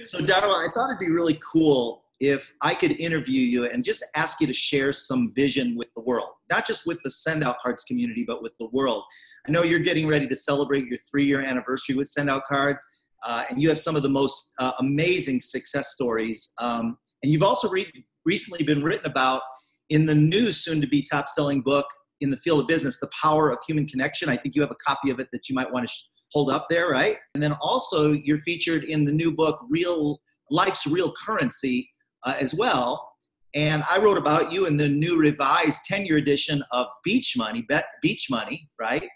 So Darla, I thought it'd be really cool if I could interview you and just ask you to share some vision with the world, not just with the Send Out Cards community, but with the world. I know you're getting ready to celebrate your 3-year anniversary with Send Out Cards, and you have some of the most amazing success stories. And you've also recently been written about in the new soon-to-be top-selling book in the field of business, The Power of Human Connection. I think you have a copy of it that you might want to hold up there, right? And then also you're featured in the new book, Life's Real Currency, as well. And I wrote about you in the new revised 10-year edition of Beach Money, right?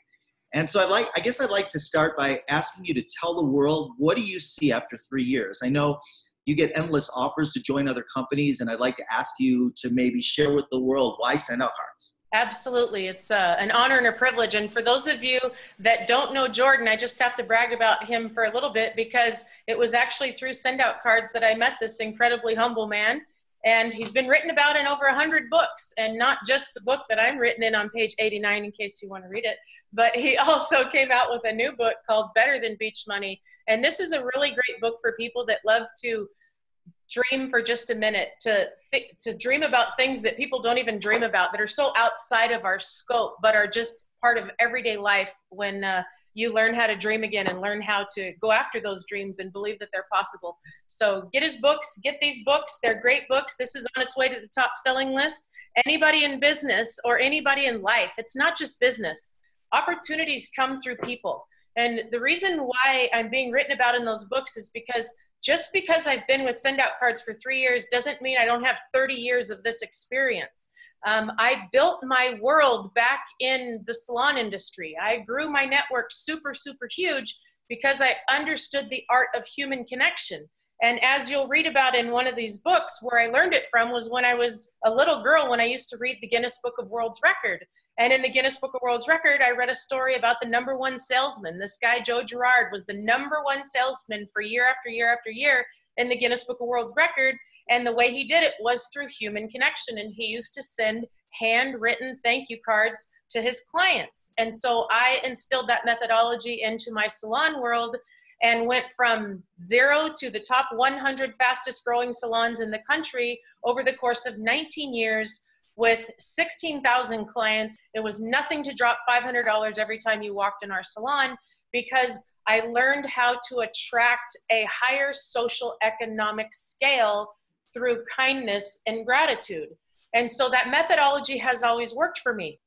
And so I guess I'd like to start by asking you to tell the world, what do you see after 3 years? I know you get endless offers to join other companies, and I'd like to ask you to maybe share with the world why Send Out Cards. Absolutely. It's an honor and a privilege. And for those of you that don't know Jordan, I just have to brag about him for a little bit, because it was actually through Send Out Cards that I met this incredibly humble man. And he's been written about in over 100 books, and not just the book that I'm written in on page 89, in case you want to read it, but he also came out with a new book called Better Than Beach Money. And this is a really great book for people that love to dream for just a minute, to dream about things that people don't even dream about, that are so outside of our scope, but are just part of everyday life when you learn how to dream again and learn how to go after those dreams and believe that they're possible. So get his books, get these books. They're great books. This is on its way to the top selling list. Anybody in business or anybody in life, it's not just business. Opportunities come through people. And the reason why I'm being written about in those books is because just because I've been with Send Out Cards for 3 years doesn't mean I don't have 30 years of this experience. I built my world back in the salon industry. I grew my network super, super huge because I understood the art of human connection. And as you'll read about in one of these books, where I learned it from was when I was a little girl, when I used to read the Guinness Book of World's Record. And in the Guinness Book of World's Record, I read a story about the #1 salesman. This guy, Joe Girard, was the #1 salesman for year after year after year in the Guinness Book of World's Record. And the way he did it was through human connection. And he used to send handwritten thank you cards to his clients. And so I instilled that methodology into my salon world and went from 0 to the top 100 fastest growing salons in the country over the course of 19 years with 16,000 clients. It was nothing to drop $500 every time you walked in our salon, because I learned how to attract a higher social economic scale through kindness and gratitude. And so that methodology has always worked for me.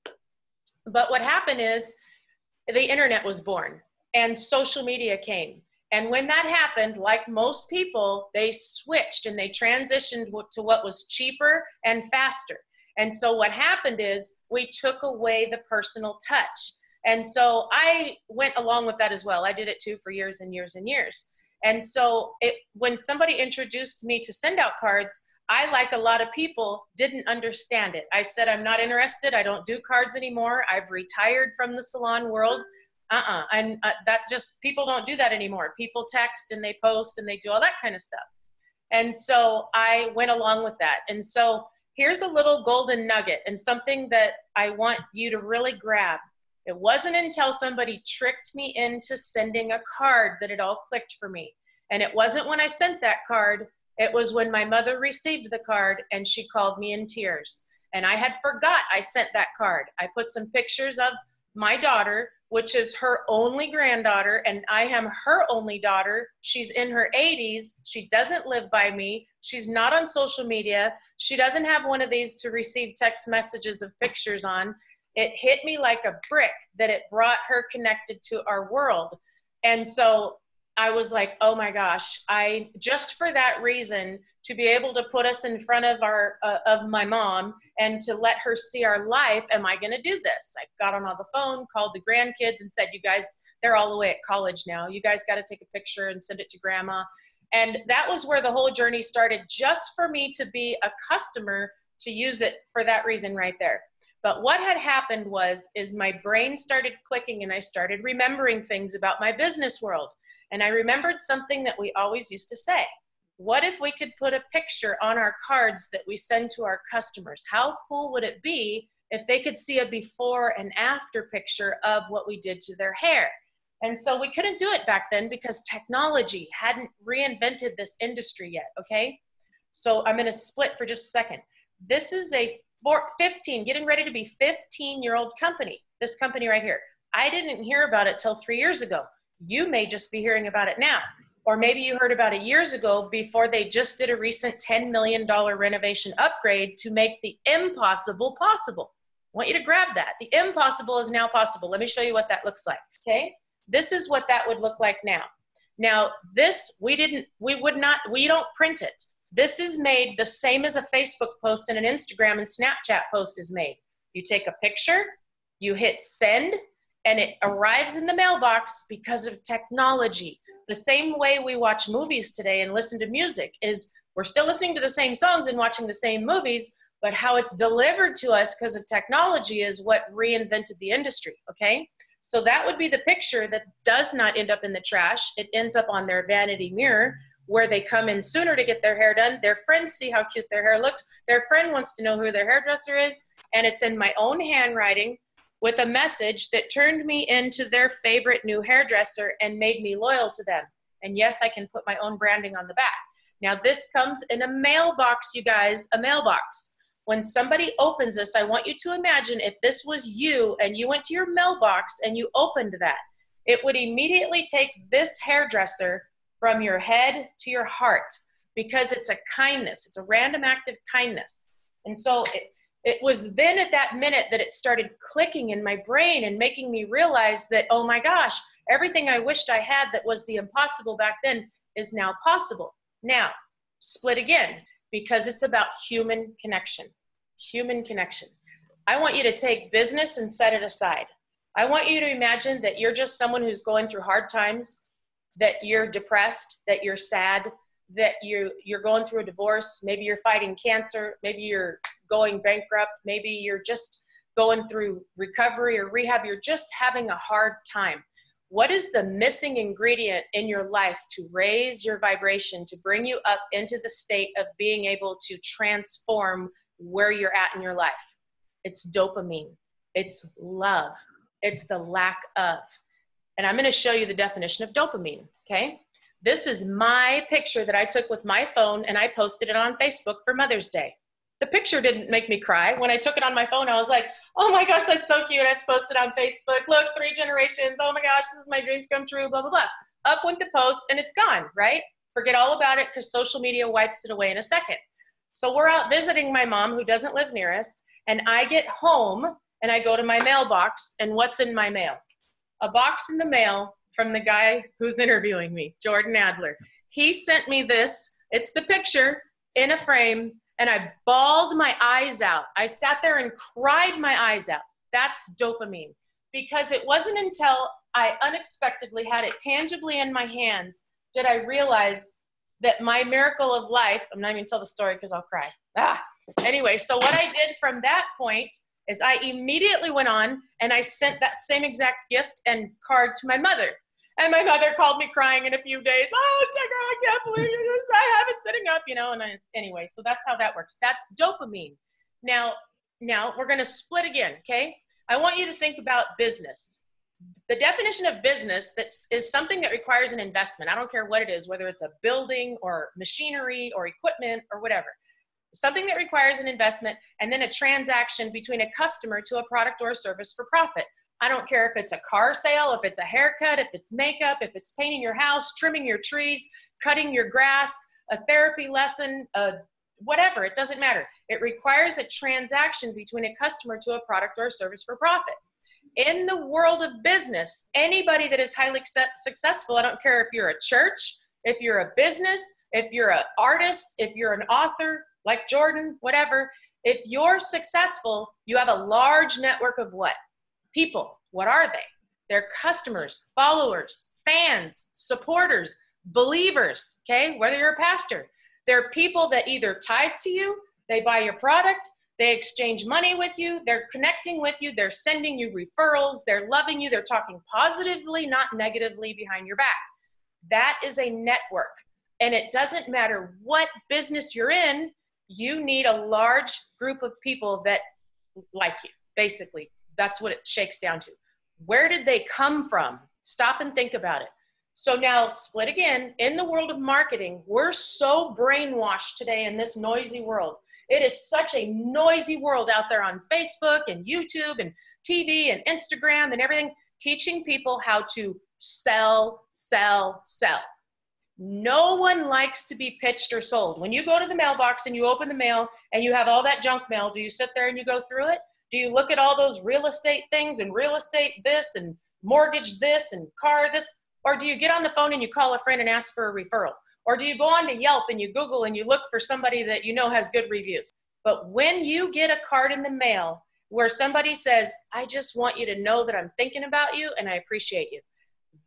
But what happened is the internet was born and social media came. And when that happened, like most people, they switched and they transitioned to what was cheaper and faster. And so what happened is we took away the personal touch. And so I went along with that as well. I did it too for years and years and years. And so when somebody introduced me to Send Out Cards, I, like a lot of people, didn't understand it. I said, I'm not interested. I don't do cards anymore. I've retired from the salon world. And that just, people don't do that anymore. People text and they post and they do all that kind of stuff. And so I went along with that. And so here's a little golden nugget and something that I want you to really grab. It wasn't until somebody tricked me into sending a card that it all clicked for me. And it wasn't when I sent that card. It was when my mother received the card and she called me in tears. And I had forgot I sent that card. I put some pictures of my daughter, which is her only granddaughter, and I am her only daughter. She's in her 80s. She doesn't live by me. She's not on social media. She doesn't have one of these to receive text messages of pictures on. It hit me like a brick that it brought her connected to our world. And so I was like, oh my gosh, just for that reason, to be able to put us in front of of my mom and to let her see our life, am I going to do this? I got on the phone, called the grandkids and said, you guys, they're all the way at college now. You guys got to take a picture and send it to grandma. And that was where the whole journey started, just for me to be a customer, to use it for that reason right there. But what had happened is my brain started clicking and I started remembering things about my business world. And I remembered something that we always used to say. What if we could put a picture on our cards that we send to our customers? How cool would it be if they could see a before and after picture of what we did to their hair? And so we couldn't do it back then because technology hadn't reinvented this industry yet, okay? So I'm gonna split for just a second. This is a 15, getting ready to be 15-year-old company, this company right here. I didn't hear about it till 3 years ago. You may just be hearing about it now. Or maybe you heard about it years ago before they just did a recent $10 million renovation upgrade to make the impossible possible. I want you to grab that. The impossible is now possible. Let me show you what that looks like, okay? This is what that would look like now. Now this, we don't print it. This is made the same as a Facebook post and an Instagram and Snapchat post is made. You take a picture, you hit send, and it arrives in the mailbox because of technology. The same way we watch movies today and listen to music is we're still listening to the same songs and watching the same movies, but how it's delivered to us because of technology is what reinvented the industry, okay? So that would be the picture that does not end up in the trash. It ends up on their vanity mirror where they come in sooner to get their hair done. Their friends see how cute their hair looks. Their friend wants to know who their hairdresser is, and it's in my own handwriting with a message that turned me into their favorite new hairdresser and made me loyal to them. And yes, I can put my own branding on the back. Now this comes in a mailbox, you guys, a mailbox. When somebody opens this, I want you to imagine if this was you and you went to your mailbox and you opened that, it would immediately take this hairdresser from your head to your heart because it's a kindness. It's a random act of kindness. And so it was then at that minute that it started clicking in my brain and making me realize that, oh my gosh, everything I wished I had that was the impossible back then is now possible. Now, split again, because it's about human connection. Human connection. I want you to take business and set it aside. I want you to imagine that you're just someone who's going through hard times, that you're depressed, that you're sad, that you're going through a divorce, maybe you're fighting cancer, maybe you're going bankrupt, maybe you're just going through recovery or rehab, you're just having a hard time. What is the missing ingredient in your life to raise your vibration, to bring you up into the state of being able to transform where you're at in your life? It's dopamine. It's love. It's the lack of. And I'm going to show you the definition of dopamine, okay? This is my picture that I took with my phone and I posted it on Facebook for Mother's Day. The picture didn't make me cry. When I took it on my phone, I was like, oh my gosh, that's so cute. I have to post it on Facebook. Look, 3 generations. Oh my gosh, this is my dreams come true, blah, blah, blah. Up went the post and it's gone, right? Forget all about it because social media wipes it away in a second. So we're out visiting my mom who doesn't live near us, and I get home and I go to my mailbox, and what's in my mail? A box in the mail from the guy who's interviewing me, Jordan Adler. He sent me this. It's the picture in a frame, and I bawled my eyes out. I sat there and cried my eyes out. That's dopamine, because it wasn't until I unexpectedly had it tangibly in my hands did I realize that my miracle of life, I'm not even gonna tell the story because I'll cry. Anyway, so what I did from that point is I immediately went on and I sent that same exact gift and card to my mother. And my mother called me crying in a few days. Oh, Tigger, I can't believe I have it sitting up, you know. And anyway, so that's how that works. That's dopamine. Now we're going to split again, okay? I want you to think about business. The definition of business is something that requires an investment. I don't care what it is, whether it's a building or machinery or equipment or whatever. Something that requires an investment and then a transaction between a customer to a product or a service for profit. I don't care if it's a car sale, if it's a haircut, if it's makeup, if it's painting your house, trimming your trees, cutting your grass, a therapy lesson, whatever, it doesn't matter. It requires a transaction between a customer to a product or a service for profit. In the world of business, anybody that is highly successful, I don't care if you're a church, if you're a business, if you're an artist, if you're an author, like Jordan, whatever, if you're successful, you have a large network of what? People. What are they? They're customers, followers, fans, supporters, believers, okay? Whether you're a pastor. They're people that either tithe to you, they buy your product, they exchange money with you, they're connecting with you, they're sending you referrals, they're loving you, they're talking positively, not negatively behind your back. That is a network. And it doesn't matter what business you're in, you need a large group of people that like you, basically. That's what it shakes down to. Where did they come from? Stop and think about it. So now split again. In the world of marketing, we're so brainwashed today in this noisy world. It is such a noisy world out there on Facebook and YouTube and TV and Instagram and everything, teaching people how to sell, sell, sell. No one likes to be pitched or sold. When you go to the mailbox and you open the mail and you have all that junk mail, do you sit there and you go through it? Do you look at all those real estate things and real estate this and mortgage this and car this? Or do you get on the phone and you call a friend and ask for a referral? Or do you go on to Yelp and you Google and you look for somebody that you know has good reviews? But when you get a card in the mail where somebody says, I just want you to know that I'm thinking about you and I appreciate you,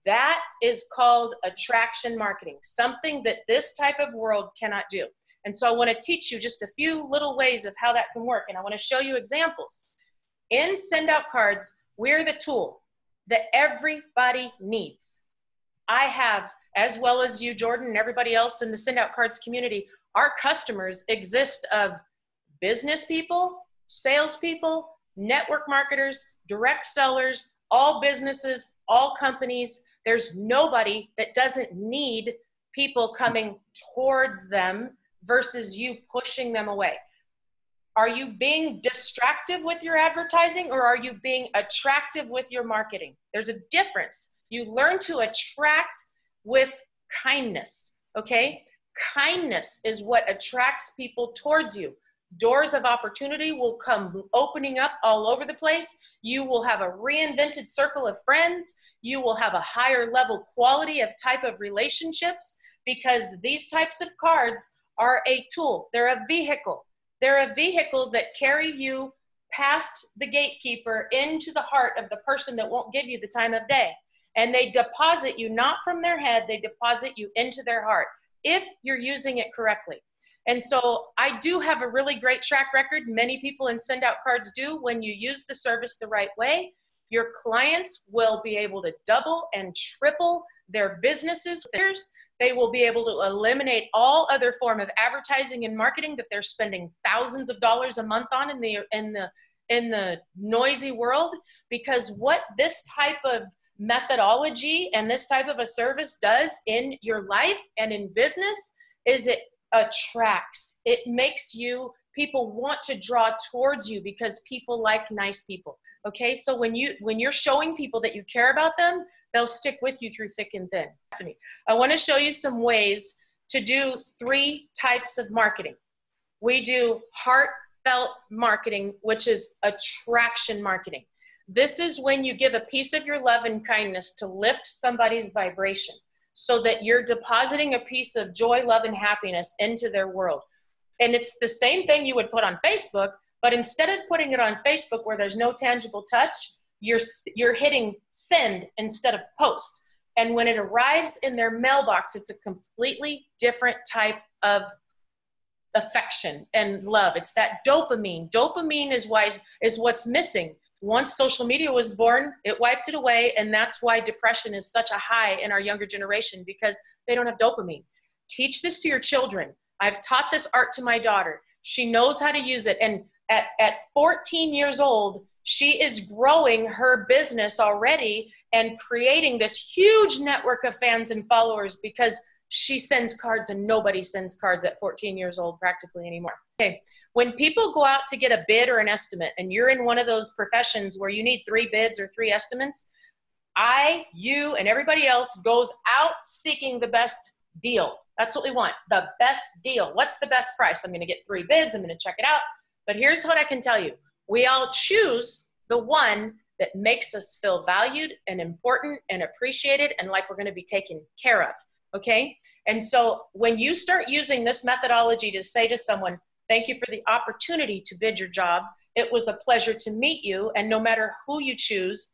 that is called attraction marketing, something that this type of world cannot do. And so I want to teach you just a few little ways of how that can work. And I want to show you examples. In send out cards, we're the tool that everybody needs. I have, as well as you, Jordan, and everybody else in the send out cards community, our customers exist of business people, salespeople, network marketers, direct sellers, all businesses, all companies. There's nobody that doesn't need people coming towards them versus you pushing them away. Are you being distractive with your advertising or are you being attractive with your marketing? There's a difference. You learn to attract with kindness, okay? Kindness is what attracts people towards you. Doors of opportunity will come opening up all over the place. You will have a reinvented circle of friends. You will have a higher level quality of type of relationships because these types of cards are a tool. They're a vehicle. They're a vehicle that carry you past the gatekeeper into the heart of the person that won't give you the time of day. And they deposit you not from their head, they deposit you into their heart if you're using it correctly. And so I do have a really great track record. Many people in send out cards do. When you use the service the right way, your clients will be able to double and triple their businesses. They will be able to eliminate all other form of advertising and marketing that they're spending thousands of dollars a month on in the noisy world. Because what this type of methodology and this type of a service does in your life and in business is it attracts. It makes people want to draw towards you because people like nice people. Okay, so when you're showing people that you care about them, they'll stick with you through thick and thin. I want to show you some ways to do 3 types of marketing. We do heartfelt marketing, which is attraction marketing. This is when you give a piece of your love and kindness to lift somebody's vibration so that you're depositing a piece of joy, love, and happiness into their world. And it's the same thing you would put on Facebook, but instead of putting it on Facebook where there's no tangible touch, you're hitting send instead of post. And when it arrives in their mailbox, it's a completely different type of affection and love. It's that dopamine. Dopamine is what's missing. Once social media was born, it wiped it away, and that's why depression is such a high in our younger generation, because they don't have dopamine. Teach this to your children. I've taught this art to my daughter. She knows how to use it, and at 14 years old, she is growing her business already and creating this huge network of fans and followers because she sends cards, and nobody sends cards at 14 years old practically anymore. Okay. When people go out to get a bid or an estimate, and you're in one of those professions where you need 3 bids or 3 estimates, you, and everybody else goes out seeking the best deal. That's what we want, the best deal. What's the best price? I'm going to get 3 bids. I'm going to check it out. But here's what I can tell you. We all choose the one that makes us feel valued and important and appreciated and like we're going to be taken care of. Okay? And so when you start using this methodology to say to someone, thank you for the opportunity to bid your job. It was a pleasure to meet you. And no matter who you choose,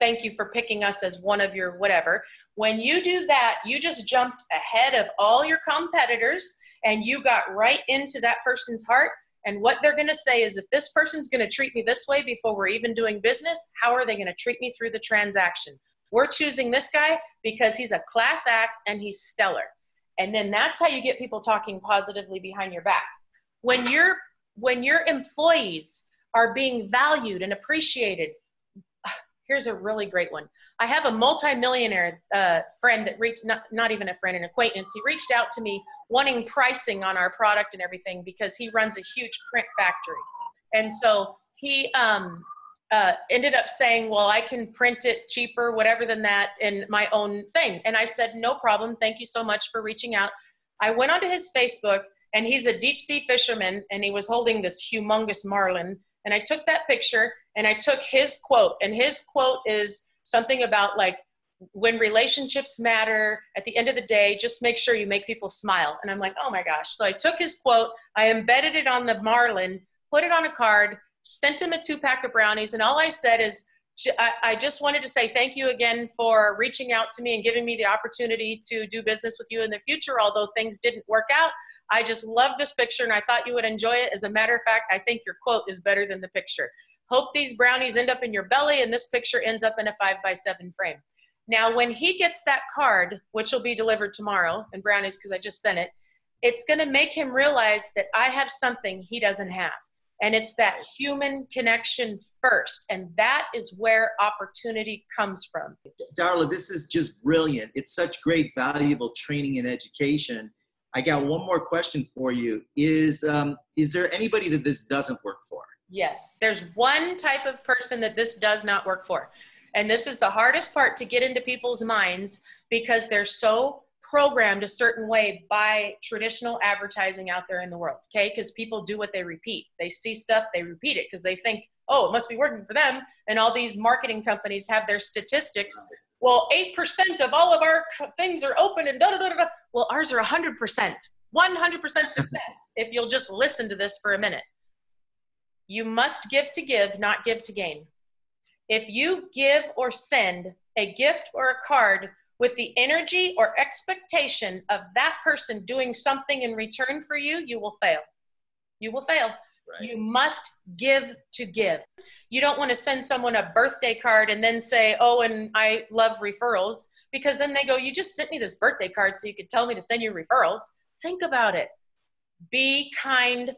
thank you for picking us as one of your whatever. When you do that, you just jumped ahead of all your competitors and you got right into that person's heart. And what they're going to say is, if this person's going to treat me this way before we're even doing business, how are they going to treat me through the transaction? We're choosing this guy because he's a class act and he's stellar. And then that's how you get people talking positively behind your back. When your employees are being valued and appreciated, Here's a really great one. I have a multimillionaire friend that reached, not even a friend, an acquaintance. He reached out to me wanting pricing on our product and everything because he runs a huge print factory. And so he ended up saying, well, I can print it cheaper, whatever than that, in my own thing. And I said, no problem. Thank you so much for reaching out. I went onto his Facebook, and he's a deep sea fisherman, and he was holding this humongous marlin. And I took that picture and I took his quote, and his quote is something about like, when relationships matter, at the end of the day, just make sure you make people smile. And I'm like, oh my gosh. So I took his quote, I embedded it on the marlin, put it on a card, sent him a 2-pack of brownies. And all I said is, I just wanted to say thank you again for reaching out to me and giving me the opportunity to do business with you in the future, although things didn't work out. I just love this picture and I thought you would enjoy it. As a matter of fact, I think your quote is better than the picture. Hope these brownies end up in your belly and this picture ends up in a 5x7 frame. Now, when he gets that card, which will be delivered tomorrow, and brownies because I just sent it, it's going to make him realize that I have something he doesn't have. And it's that human connection first. And that is where opportunity comes from. Darla, this is just brilliant. It's such great, valuable training and education. I got one more question for you. Is there anybody that this doesn't work for? Yes, there's one type of person that this does not work for. And this is the hardest part to get into people's minds because they're so programmed a certain way by traditional advertising out there in the world, okay? Because people do what they repeat. They see stuff, they repeat it because they think, oh, it must be working for them. And all these marketing companies have their statistics. Well, 8% of all of our things are open and da-da-da-da-da. Well, ours are 100%, 100% success if you'll just listen to this for a minute. You must give to give, not give to gain. If you give or send a gift or a card with the energy or expectation of that person doing something in return for you, you will fail. You will fail. Right. You must give to give. You don't want to send someone a birthday card and then say, oh, and I love referrals, because then they go, you just sent me this birthday card so you could tell me to send you referrals. Think about it. Be kind,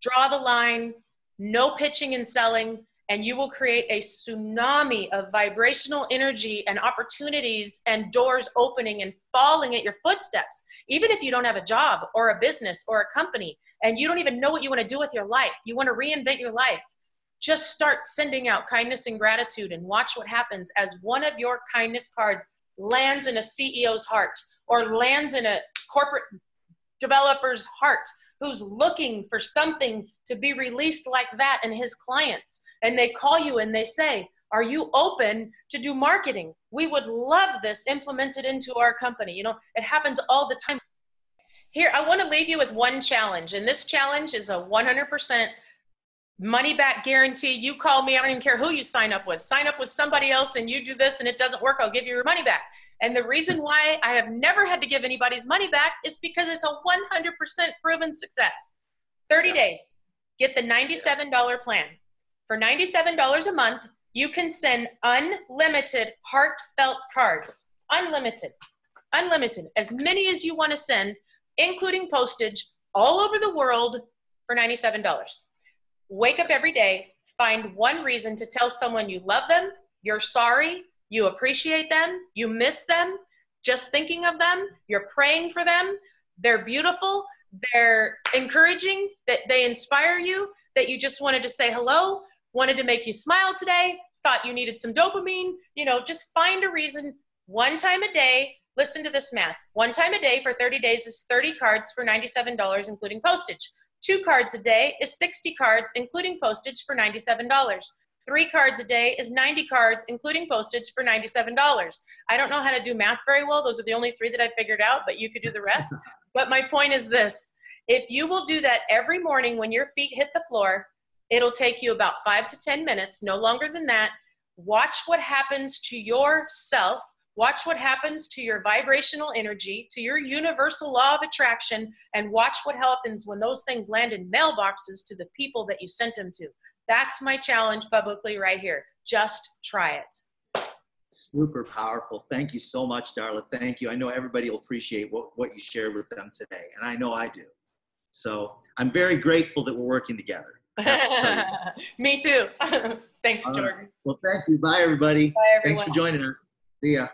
draw the line, no pitching and selling, and you will create a tsunami of vibrational energy and opportunities and doors opening and falling at your footsteps. Even if you don't have a job or a business or a company and you don't even know what you want to do with your life, you want to reinvent your life, just start sending out kindness and gratitude and watch what happens as one of your kindness cards lands in a CEO's heart or lands in a corporate developer's heart who's looking for something to be released like that in his clients. And they call you and they say, are you open to do marketing? We would love this implemented into our company. You know, it happens all the time. Here, I want to leave you with one challenge. And this challenge is a 100% money back guarantee. You call me, I don't even care who you sign up with. Sign up with somebody else and you do this and it doesn't work, I'll give you your money back. And the reason why I have never had to give anybody's money back is because it's a 100% proven success. 30 days, get the $97 plan. For $97 a month, you can send unlimited heartfelt cards. Unlimited, as many as you want to send, including postage, all over the world for $97. Wake up every day, find one reason to tell someone you love them, you're sorry, you appreciate them, you miss them, just thinking of them, you're praying for them, they're beautiful, they're encouraging, that they inspire you, that you just wanted to say hello, wanted to make you smile today, thought you needed some dopamine, you know, just find a reason. One time a day, listen to this math. One time a day for 30 days is 30 cards for $97, including postage. 2 cards a day is 60 cards, including postage for $97. 3 cards a day is 90 cards, including postage for $97. I don't know how to do math very well. Those are the only 3 that I figured out, but you could do the rest. But my point is this. If you will do that every morning when your feet hit the floor, it'll take you about 5 to 10 minutes, no longer than that. Watch what happens to yourself. Watch what happens to your vibrational energy, to your universal law of attraction, and watch what happens when those things land in mailboxes to the people that you sent them to. That's my challenge publicly right here. Just try it. Super powerful. Thank you so much, Darla. Thank you. I know everybody will appreciate what you shared with them today, and I know I do. So I'm very grateful that we're working together. Me too. Thanks, All right. Jordan. Well, thank you. Bye, everybody. Bye, everyone. Thanks for joining us. See ya.